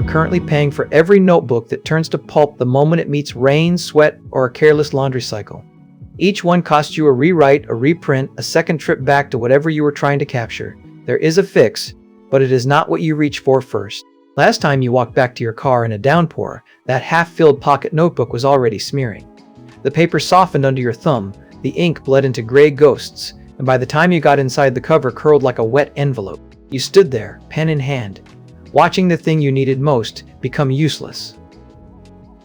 currently paying for every notebook that turns to pulp the moment it meets rain, sweat, or a careless laundry cycle. Each one costs you a rewrite, a reprint, a second trip back to whatever you were trying to capture. There is a fix, but it is not what you reach for first. Last time you walked back to your car in a downpour, that half-filled pocket notebook was already smearing. The paper softened under your thumb, the ink bled into gray ghosts, and by the time you got inside, the cover curled like a wet envelope. You stood there, pen in hand, watching the thing you needed most become useless.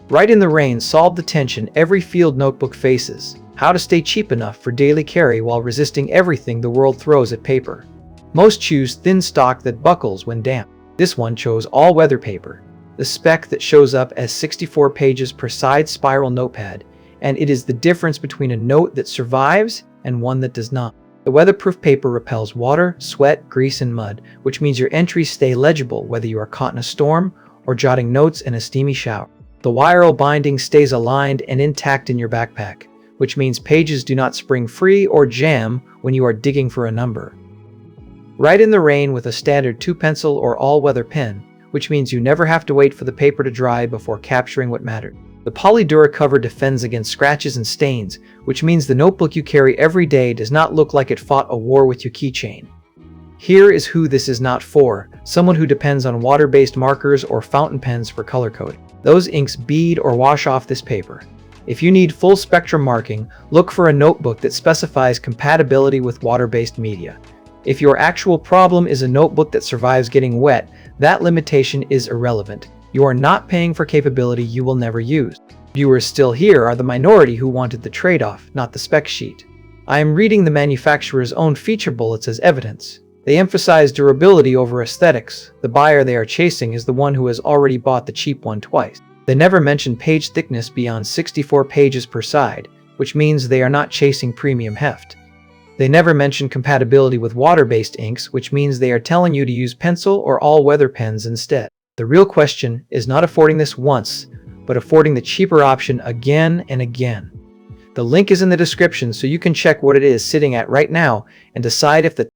Rite in the Rain solved the tension every field notebook faces: how to stay cheap enough for daily carry while resisting everything the world throws at paper. Most choose thin stock that buckles when damp. This one chose all-weather paper, the spec that shows up as 64 pages per side spiral notepad, and it is the difference between a note that survives and one that does not. The weatherproof paper repels water, sweat, grease, and mud, which means your entries stay legible whether you are caught in a storm or jotting notes in a steamy shower. The wiral binding stays aligned and intact in your backpack, which means pages do not spring free or jam when you are digging for a number. Rite in the Rain with a standard 2-pencil or all-weather pen, which means you never have to wait for the paper to dry before capturing what mattered. The Polydura cover defends against scratches and stains, which means the notebook you carry every day does not look like it fought a war with your keychain. Here is who this is not for: someone who depends on water-based markers or fountain pens for color coding. Those inks bead or wash off this paper. If you need full spectrum marking, look for a notebook that specifies compatibility with water-based media. If your actual problem is a notebook that survives getting wet, that limitation is irrelevant. You are not paying for capability you will never use. Viewers still here are the minority who wanted the trade-off, not the spec sheet. I am reading the manufacturer's own feature bullets as evidence. They emphasize durability over aesthetics. The buyer they are chasing is the one who has already bought the cheap one twice. They never mention page thickness beyond 64 pages per side, which means they are not chasing premium heft. They never mention compatibility with water-based inks, which means they are telling you to use pencil or all-weather pens instead. The real question is not affording this once, but affording the cheaper option again and again. The link is in the description so you can check what it is sitting at right now and decide if the